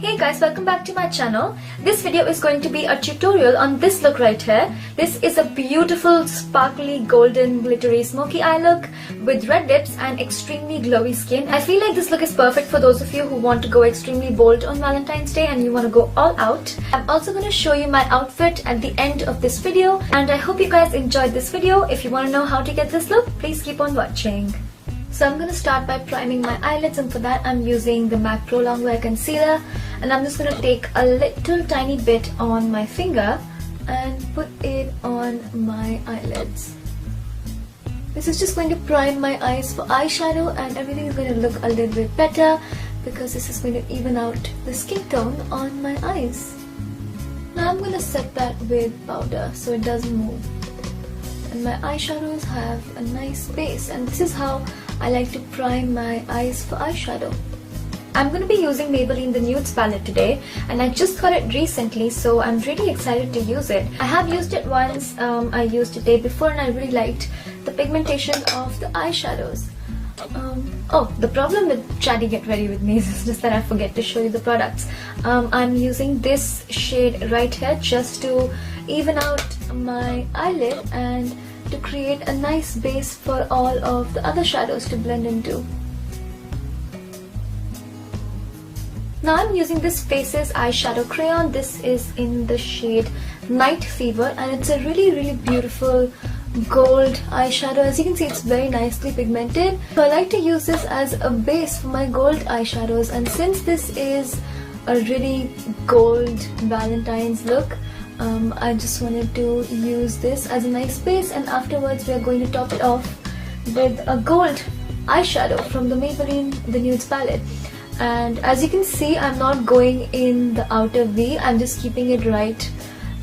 Hey guys, welcome back to my channel. This video is going to be a tutorial on this look right here. This is a beautiful sparkly golden glittery smoky eye look with red lips and extremely glowy skin. I feel like this look is perfect for those of you who want to go extremely bold on Valentine's Day and you want to go all out. I'm also going to show you my outfit at the end of this video, and I hope you guys enjoyed this video. If you want to know how to get this look, please keep on watching. So I'm going to start by priming my eyelids, and for that I'm using the MAC Pro Longwear Concealer, and I'm just going to take a little tiny bit on my finger and put it on my eyelids. This is just going to prime my eyes for eyeshadow, and everything is going to look a little bit better because this is going to even out the skin tone on my eyes. Now I'm going to set that with powder so it doesn't move. And my eyeshadows have a nice base, and this is how I like to prime my eyes for eyeshadow. I'm going to be using Maybelline the Nudes palette today, and I just got it recently, so I'm really excited to use it. I have used it once, I used it day before, and I really liked the pigmentation of the eyeshadows. The problem with Chatty Get Ready With Me is just that I forget to show you the products. I'm using this shade right here just to even out my eyelid and to create a nice base for all of the other shadows to blend into. Now I'm using this Faces eyeshadow crayon. This is in the shade Night Fever, and it's a really beautiful gold eyeshadow. As you can see, it's very nicely pigmented. So I like to use this as a base for my gold eyeshadows, and since this is a really gold Valentine's look, I just wanted to use this as a nice base, and afterwards we are going to top it off with a gold eyeshadow from the Maybelline the Nudes palette. And as you can see, I'm not going in the outer V, I'm just keeping it right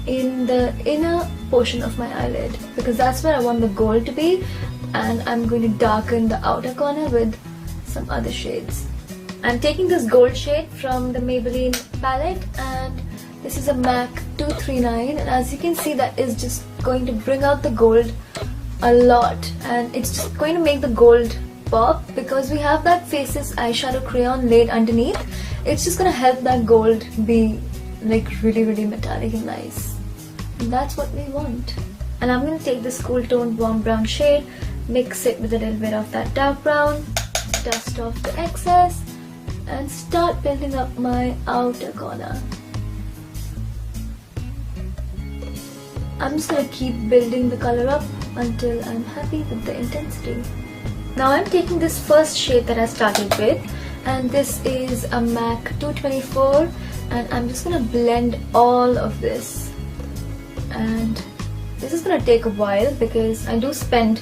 in the inner portion of my eyelid because that's where I want the gold to be, and I'm going to darken the outer corner with some other shades. I'm taking this gold shade from the Maybelline palette, and this is a MAC 239, and as you can see, that is just going to bring out the gold a lot, and it's just going to make the gold pop because we have that Faces eyeshadow crayon laid underneath. It's just going to help that gold be like really metallic and nice. And that's what we want. And I'm going to take this cool toned warm brown shade, mix it with a little bit of that dark brown, dust off the excess, and start building up my outer corner. I'm just going to keep building the color up until I'm happy with the intensity. Now I'm taking this first shade that I started with, and this is a MAC 224, and I'm just going to blend all of this. And this is going to take a while because I do spend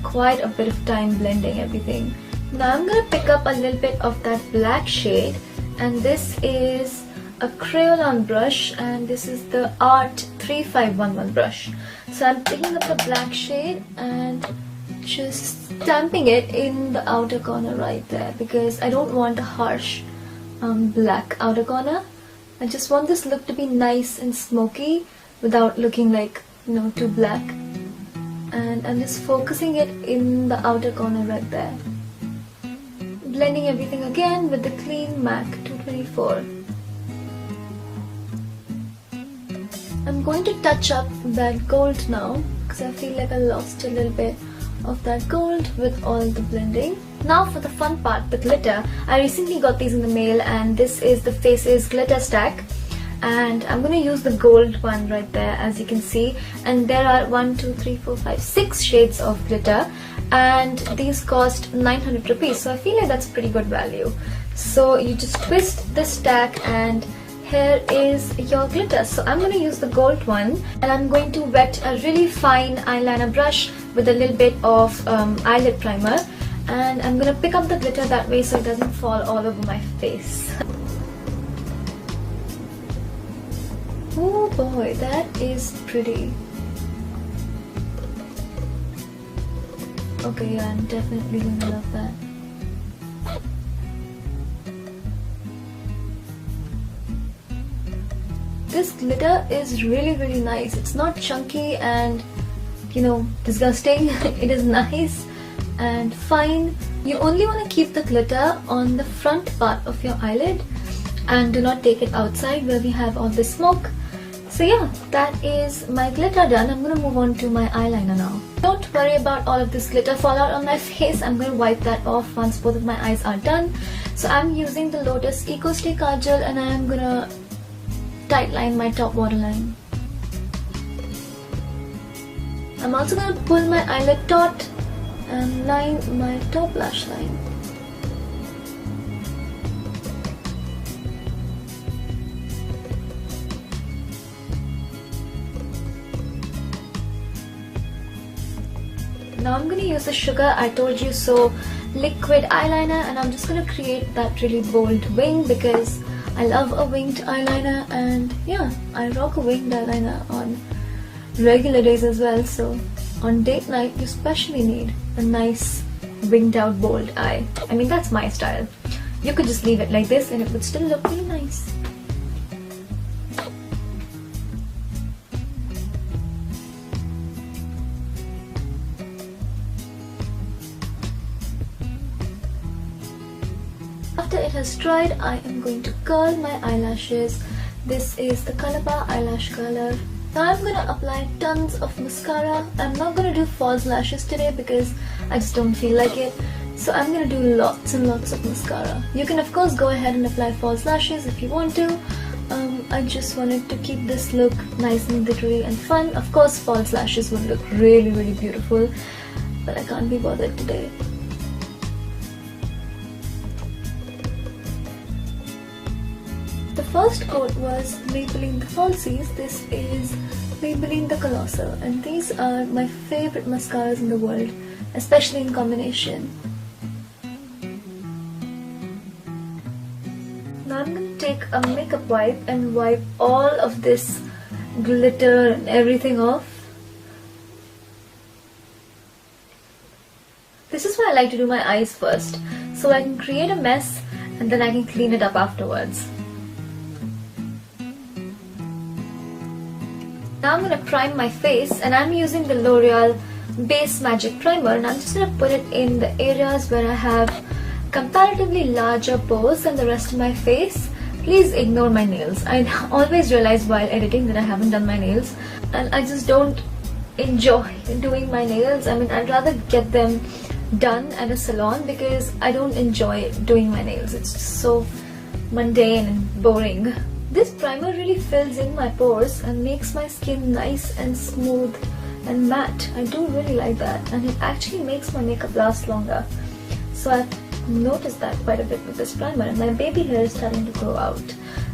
quite a bit of time blending everything. Now I'm going to pick up a little bit of that black shade, and this is a Crayolan brush, and this is the Art 3511 brush. So I'm picking up the black shade and just stamping it in the outer corner right there because I don't want a harsh black outer corner. I just want this look to be nice and smoky without looking like, too black. And I'm just focusing it in the outer corner right there. Blending everything again with the clean MAC 224. I'm going to touch up that gold now because I feel like I lost a little bit of that gold with all the blending. Now for the fun part, the glitter. I recently got these in the mail, and this is the Faces glitter stack, and I'm going to use the gold one right there, as you can see, and there are 6 shades of glitter, and these cost 900 rupees, so I feel like that's pretty good value. So you just twist the stack and here is your glitter. So I'm going to use the gold one, and I'm going to wet a really fine eyeliner brush with a little bit of eyelid primer, and I'm going to pick up the glitter that way so it doesn't fall all over my face. Oh boy, that is pretty. Okay, yeah, I'm definitely going to love that. This glitter is really nice. It's not chunky and disgusting. It is nice and fine. You only want to keep the glitter on the front part of your eyelid, and do not take it outside where we have all the smoke. So yeah, that is my glitter done. I'm gonna move on to my eyeliner now. Don't worry about all of this glitter fallout on my face. I'm gonna wipe that off once both of my eyes are done. So I'm using the Lotus Eco Stay Kajal and I'm gonna tightline my top waterline. I'm also gonna pull my eyelid taut and line my top lash line. Now I'm going to use the Sugar I Told You So liquid eyeliner, and I'm just going to create that really bold wing because I love a winged eyeliner, and yeah, I rock a winged eyeliner on regular days as well. So on date night you especially need a nice winged out bold eye. I mean, that's my style. You could just leave it like this and it would still look really nice. After it has dried, I am going to curl my eyelashes. This is the Colourpop eyelash curler. Now I'm going to apply tons of mascara. I'm not going to do false lashes today because I just don't feel like it. So I'm going to do lots and lots of mascara. You can of course go ahead and apply false lashes if you want to. I just wanted to keep this look nice and glittery and fun. Of course false lashes would look really beautiful, but I can't be bothered today. The first coat was Maybelline the Falsies. This is Maybelline the Colossal, and these are my favorite mascaras in the world, especially in combination. Now I'm going to take a makeup wipe and wipe all of this glitter and everything off. This is why I like to do my eyes first, so I can create a mess and then I can clean it up afterwards. Now I'm going to prime my face, and I'm using the L'Oreal Base Magic Primer, and I'm just going to put it in the areas where I have comparatively larger pores than the rest of my face. Please ignore my nails. I always realize while editing that I haven't done my nails, and I just don't enjoy doing my nails. I mean, I'd rather get them done at a salon because I don't enjoy doing my nails. It's just so mundane and boring. This primer really fills in my pores and makes my skin nice and smooth and matte. I do really like that, and it actually makes my makeup last longer. So I've noticed that quite a bit with this primer, and my baby hair is starting to grow out.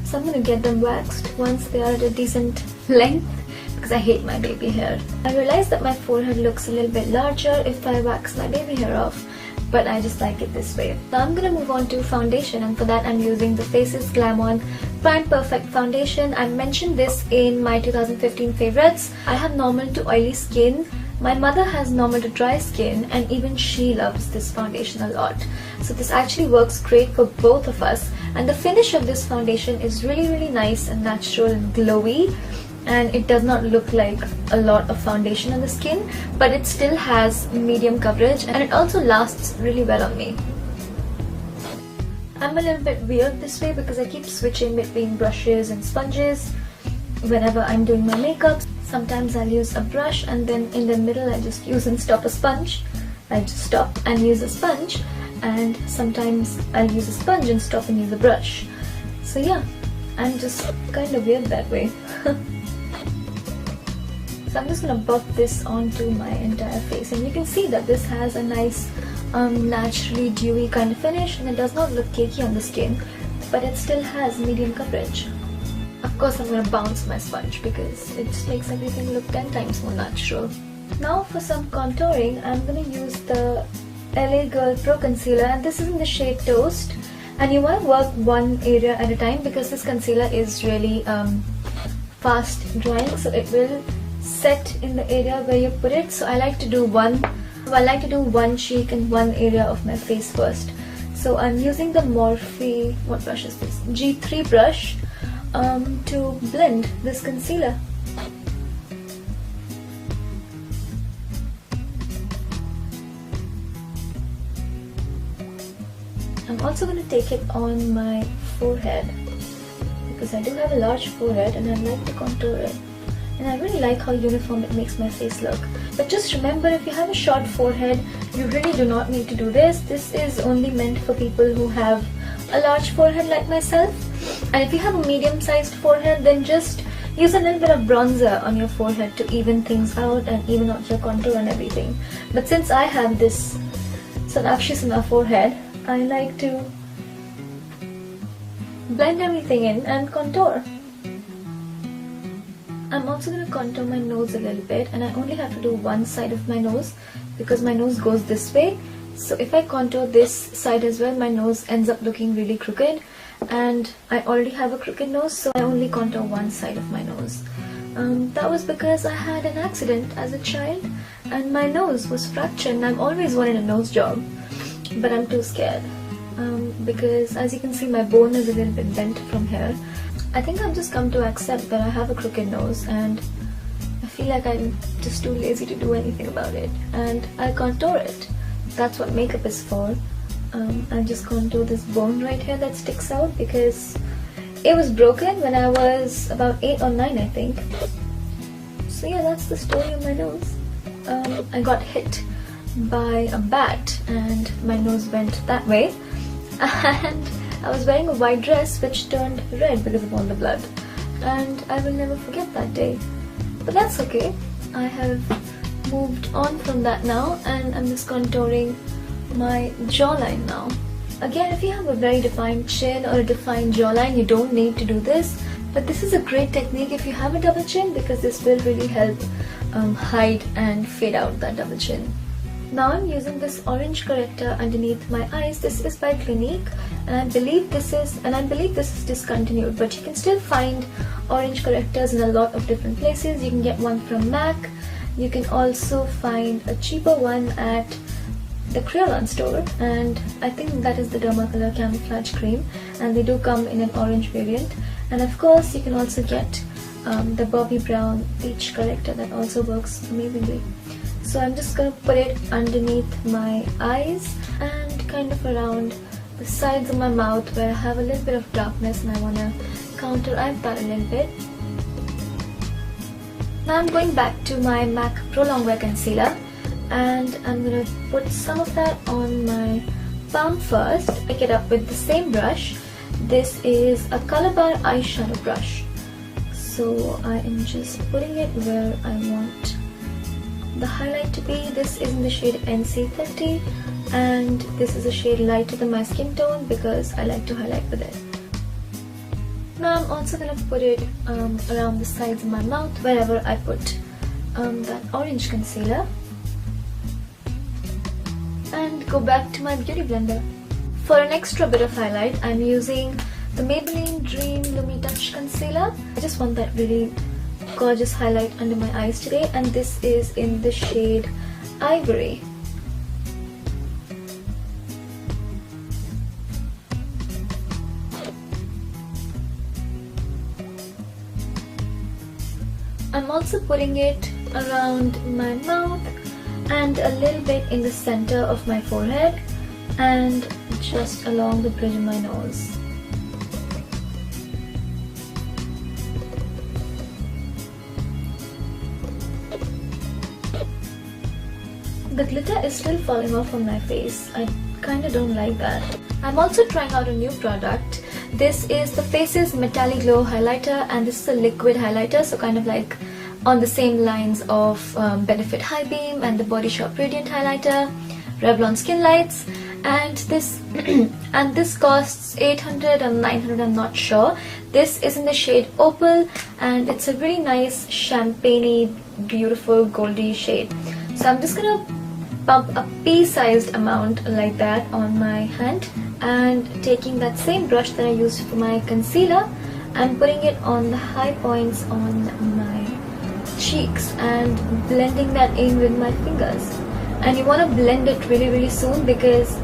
So I'm going to get them waxed once they are at a decent length because I hate my baby hair. I realize that my forehead looks a little bit larger if I wax my baby hair off, but I just like it this way. Now I'm going to move on to foundation, and for that I'm using the Faces Glam On Prime Perfect Foundation. I mentioned this in my 2015 favorites. I have normal to oily skin. My mother has normal to dry skin, and even she loves this foundation a lot. So this actually works great for both of us, and the finish of this foundation is really nice and natural and glowy, and it does not look like a lot of foundation on the skin, but it still has medium coverage, and it also lasts really well on me. I'm a little bit weird this way because I keep switching between brushes and sponges whenever I'm doing my makeup. Sometimes I'll use a brush, and then in the middle I just use and stop a sponge. I just stop and use a sponge, and sometimes I'll use a sponge and stop and use a brush. So yeah, I'm just kind of weird that way. So I'm just gonna buff this onto my entire face, and you can see that this has a nice naturally dewy kind of finish, and it does not look cakey on the skin, but it still has medium coverage. Of course I'm gonna bounce my sponge because it just makes everything look 10 times more natural. Now for some contouring, I'm gonna use the LA Girl Pro Concealer, and this is in the shade Toast, and you want to work one area at a time because this concealer is really fast drying, so it will set in the area where you put it. So I like to do one cheek and one area of my face first. So I'm using the Morphe, what brush is this? G3 brush to blend this concealer. I'm also going to take it on my forehead. because I do have a large forehead and I like to contour it. And I really like how uniform it makes my face look. But just remember, if you have a short forehead, you really do not need to do this. This is only meant for people who have a large forehead like myself. And if you have a medium-sized forehead, then just use a little bit of bronzer on your forehead to even things out and even out your contour and everything. But since I have this Sonakshi on my forehead, I like to blend everything in and contour. I'm also going to contour my nose a little bit, and I only have to do one side of my nose because my nose goes this way. So if I contour this side as well, my nose ends up looking really crooked, and I already have a crooked nose, so I only contour one side of my nose. That was because I had an accident as a child and my nose was fractured, and I've always wanted a nose job, but I'm too scared because as you can see, my bone is a little bit bent from here. I think I've just come to accept that I have a crooked nose, and I feel like I'm just too lazy to do anything about it, and I contour it. That's what makeup is for. I just contour this bone right here that sticks out because it was broken when I was about 8 or 9, I think. So yeah, that's the story of my nose. I got hit by a bat and my nose went that way, and I was wearing a white dress which turned red because of all the blood, and I will never forget that day. But that's okay. I have moved on from that now, and I'm just contouring my jawline now. Again, if you have a very defined chin or a defined jawline, you don't need to do this, but this is a great technique if you have a double chin because this will really help hide and fade out that double chin. Now I'm using this orange corrector underneath my eyes. This is by Clinique, and I believe this is discontinued, but you can still find orange correctors in a lot of different places. You can get one from MAC. You can also find a cheaper one at the Kryolan store, and I think that is the Dermacolor Camouflage Cream, and they do come in an orange variant. And of course you can also get the Bobbi Brown Peach corrector that also works amazingly. So I'm just going to put it underneath my eyes and kind of around the sides of my mouth where I have a little bit of darkness and I want to counteract that a little bit. Now I'm going back to my MAC Pro Longwear Concealer, and I'm going to put some of that on my palm first. Pick it up with the same brush. This is a Colorbar eyeshadow brush. So I am just putting it where I want the highlight to be. This is in the shade NC50, and this is a shade lighter than my skin tone because I like to highlight with it. Now I'm also going to put it around the sides of my mouth wherever I put that orange concealer, and go back to my beauty blender. For an extra bit of highlight, I'm using the Maybelline Dream Lumi Touch Concealer. I just want that really gorgeous highlight under my eyes today, and this is in the shade Ivory. I'm also putting it around my mouth and a little bit in the center of my forehead and just along the bridge of my nose. The glitter is still falling off on my face. I kinda don't like that. I'm also trying out a new product. This is the Faces Metallic Glow Highlighter, and this is a liquid highlighter, so kind of like on the same lines of Benefit High Beam and the Body Shop Radiant Highlighter, Revlon Skin Lights, and this costs 800 or 900, I'm not sure. This is in the shade Opal, and it's a really nice champagne-y, beautiful goldy shade. So I'm just gonna pump a pea-sized amount like that on my hand, and taking that same brush that I used for my concealer and putting it on the high points on my cheeks and blending that in with my fingers. And you want to blend it really soon, because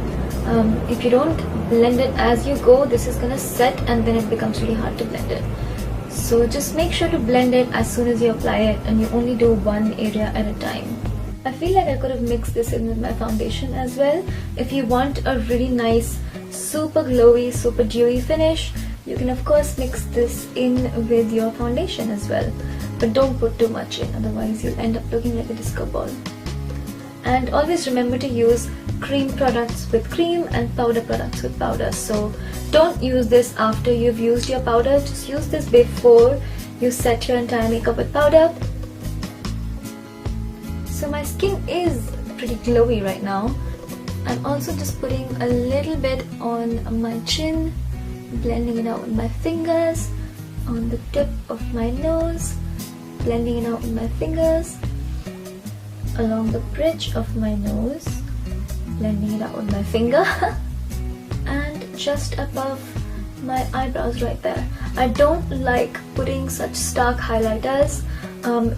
if you don't blend it as you go, this is gonna set and then it becomes really hard to blend it. So just make sure to blend it as soon as you apply it, and you only do one area at a time. I feel like I could have mixed this in with my foundation as well. If you want a really nice, super glowy, super dewy finish, You can of course mix this in with your foundation as well, but don't put too much in, otherwise you'll end up looking like a disco ball. And always remember to use cream products with cream and powder products with powder. So don't use this after you've used your powder, just use this before you set your entire makeup with powder. So my skin is pretty glowy right now. I'm also just putting a little bit on my chin, blending it out with my fingers, on the tip of my nose, blending it out with my fingers, along the bridge of my nose, blending it out with my finger, and just above my eyebrows right there. I don't like putting such stark highlighters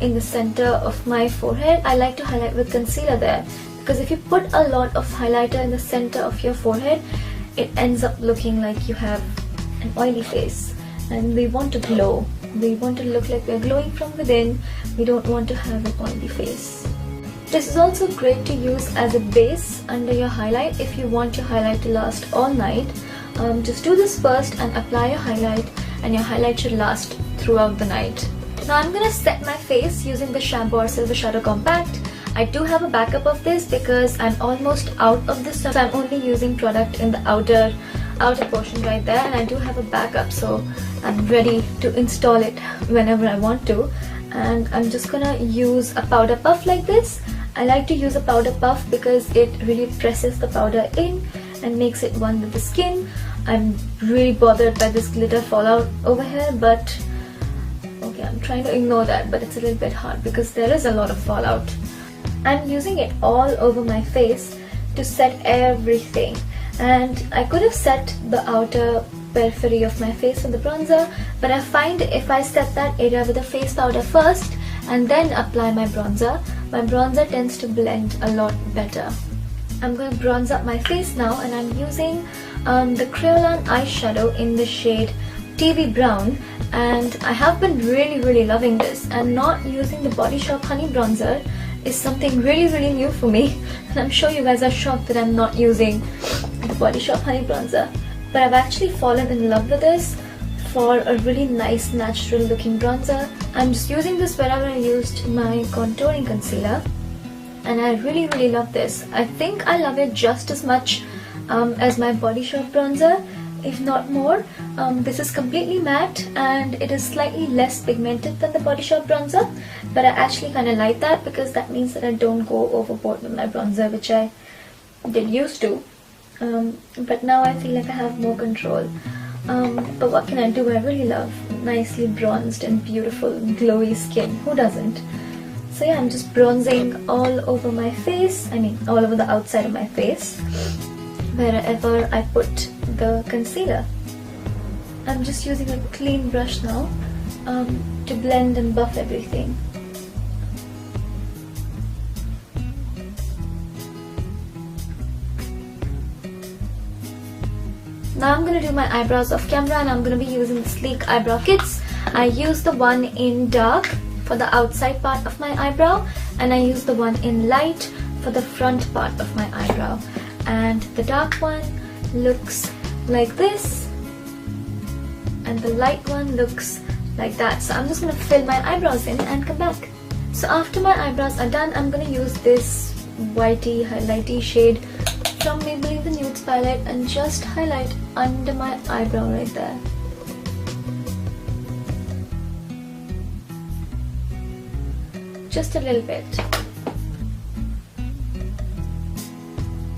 in the center of my forehead. I like to highlight with concealer there, because if you put a lot of highlighter in the center of your forehead, it ends up looking like you have an oily face, and we want to glow. We want to look like we're glowing from within. We don't want to have an oily face. This is also great to use as a base under your highlight if you want your highlight to last all night. Just do this first and apply your highlight, and your highlight should last throughout the night. Now I'm gonna set my face using the Shampoo Silver Shadow Compact. I do have a backup of this because I'm almost out of this, so I'm only using product in the outer portion right there, and I do have a backup, so I'm ready to install it whenever I want to. And I'm just gonna use a powder puff like this. I like to use a powder puff because it really presses the powder in and makes it one with the skin. I'm really bothered by this glitter fallout over here, but okay, I'm trying to ignore that, but it's a little bit hard because there is a lot of fallout. I'm using it all over my face to set everything, and I could have set the outer periphery of my face with the bronzer, but I find if I set that area with the face powder first and then apply my bronzer tends to blend a lot better. I'm going to bronze up my face now, and I'm using the Kryolan eyeshadow in the shade TV Brown, and I have been really loving this, and not using the Body Shop Honey Bronzer is something really new for me, and I'm sure you guys are shocked that I'm not using the Body Shop Honey Bronzer, but I've actually fallen in love with this for a really nice natural looking bronzer. I'm just using this wherever I used my contouring concealer, and I really love this. I think I love it just as much as my Body Shop bronzer, if not more. This is completely matte and it is slightly less pigmented than the Body Shop bronzer, but I actually kind of like that because that means that I don't go overboard with my bronzer, which I did used to, but now I feel like I have more control. But what can I do? I really love nicely bronzed and beautiful glowy skin. Who doesn't? So yeah, I'm just bronzing all over my face, I mean all over the outside of my face, wherever I put the concealer. I'm just using a clean brush now to blend and buff everything. Now I'm going to do my eyebrows off camera, and I'm going to be using the Sleek Eyebrow Kits. I use the one in dark for the outside part of my eyebrow, and I use the one in light for the front part of my eyebrow. And the dark one looks like this, and the light one looks like that. So I'm just going to fill my eyebrows in and come back. So after my eyebrows are done, I'm going to use this whitey highlighty shade from Maybelline the Nudes palette and just highlight under my eyebrow right there. Just a little bit.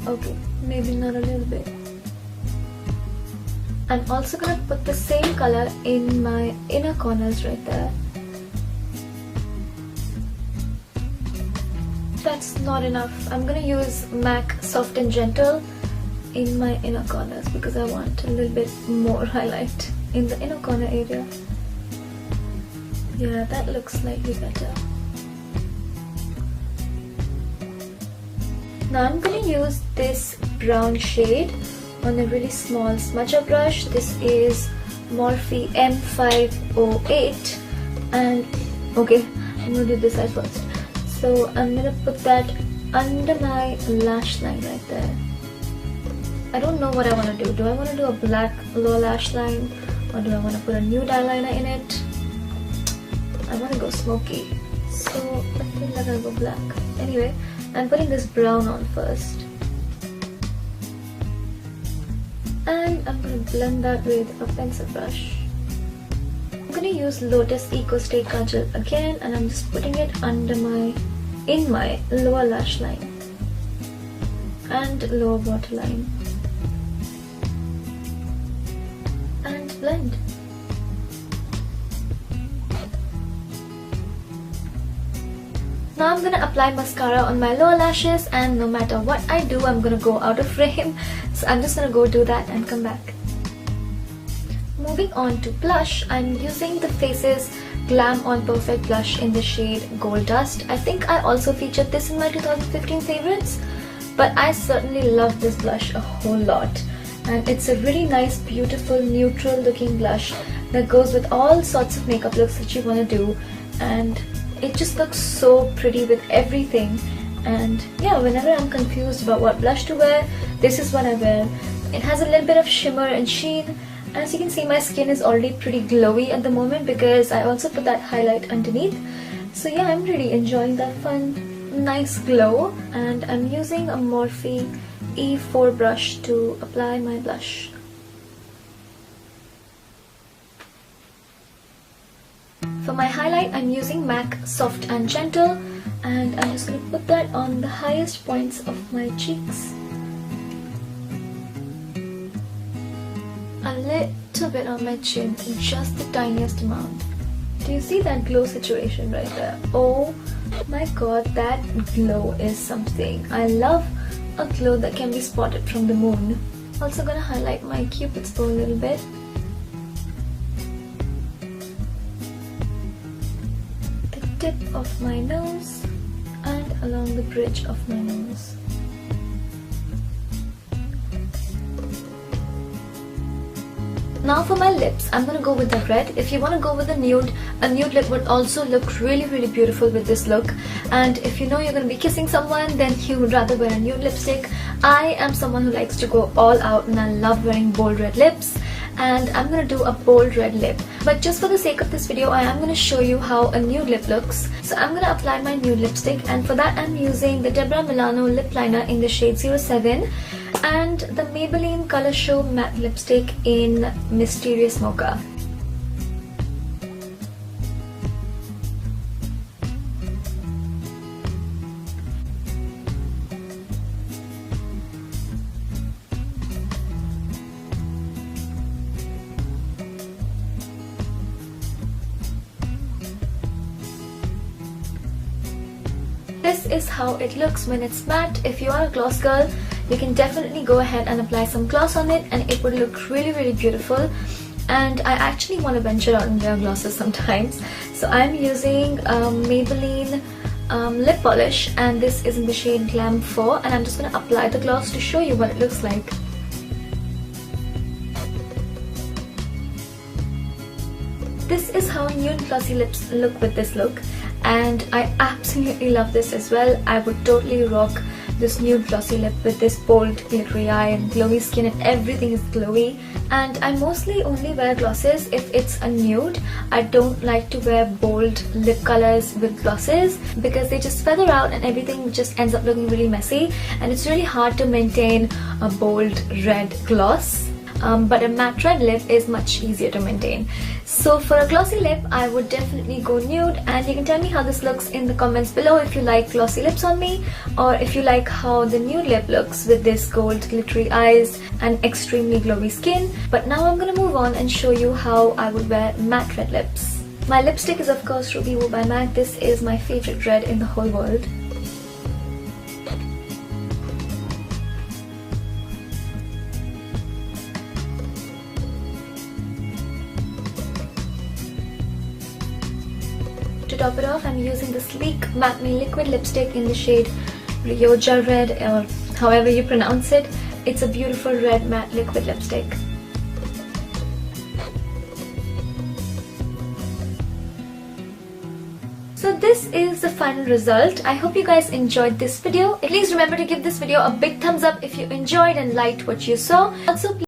Okay, maybe not a little bit. I'm also going to put the same color in my inner corners right there. That's not enough. I'm going to use MAC Soft and Gentle in my inner corners because I want a little bit more highlight in the inner corner area. Yeah, that looks slightly better. Now I'm going to use this brown shade on a really small smudger brush. This is Morphe M508, and okay, I'm going to do this side first. So I'm going to put that under my lash line right there. I don't know what I want to do. Do I want to do a black lower lash line, or do I want to put a nude eyeliner in it? I want to go smoky, so I feel like I'll go black. Anyway, I'm putting this brown on first. And I'm going to blend that with a pencil brush. I'm going to use Lotus Eco Stay Kajal again, and I'm just putting it in my lower lash line and lower waterline. And blend. Now I'm gonna apply mascara on my lower lashes, and no matter what I do, I'm gonna go out of frame. So I'm just gonna go do that and come back. Moving on to blush, I'm using the Faces Glam On Perfect blush in the shade Gold Dust. I think I also featured this in my 2015 favorites, but I certainly love this blush a whole lot. And it's a really nice, beautiful, neutral looking blush that goes with all sorts of makeup looks that you want to do, and it just looks so pretty with everything. And yeah, whenever I'm confused about what blush to wear, this is what I wear. It has a little bit of shimmer and sheen. As you can see, my skin is already pretty glowy at the moment because I also put that highlight underneath. So yeah, I'm really enjoying that fun, nice glow. And I'm using a Morphe E4 brush to apply my blush. For my highlight, I'm using MAC Soft and Gentle, and I'm just going to put that on the highest points of my cheeks. A little bit on my chin, just the tiniest amount. Do you see that glow situation right there? Oh my god, that glow is something. I love a glow that can be spotted from the moon. Also gonna highlight my cupid's bow a little bit. Tip of my nose and along the bridge of my nose. Now for my lips, I'm gonna go with the red. If you want to go with a nude lip would also look really beautiful with this look. And if you know you're gonna be kissing someone, then you would rather wear a nude lipstick. I am someone who likes to go all out, and I love wearing bold red lips. And I'm gonna do a bold red lip, but just for the sake of this video I am gonna show you how a nude lip looks. So I'm gonna apply my nude lipstick, and for that I'm using the Deborah Milano lip liner in the shade 07 and the Maybelline Color Show matte lipstick in Mysterious Mocha. This is how it looks when it's matte. If you are a gloss girl, you can definitely go ahead and apply some gloss on it, and it would look really beautiful. And I actually want to venture out and wear glosses sometimes. So I'm using Maybelline lip polish, and this is in the shade Glam 4, and I'm just going to apply the gloss to show you what it looks like. This is how nude glossy lips look with this look, and I absolutely love this as well. I would totally rock this nude glossy lip with this bold glittery eye and glowy skin, and everything is glowy. And I mostly only wear glosses if it's a nude. I don't like to wear bold lip colors with glosses because they just feather out and everything just ends up looking really messy, and it's really hard to maintain a bold red gloss. But a matte red lip is much easier to maintain. So for a glossy lip, I would definitely go nude, and you can tell me how this looks in the comments below if you like glossy lips on me, or if you like how the nude lip looks with this gold glittery eyes and extremely glowy skin. But now I'm gonna move on and show you how I would wear matte red lips. My lipstick is of course Ruby Woo by MAC. This is my favorite red in the whole world. To top it off, I'm using the sleek Matte Me liquid lipstick in the shade Rioja Red, or however you pronounce it. It's a beautiful red matte liquid lipstick. So this is the final result. I hope you guys enjoyed this video. Please remember to give this video a big thumbs up if you enjoyed and liked what you saw. Also,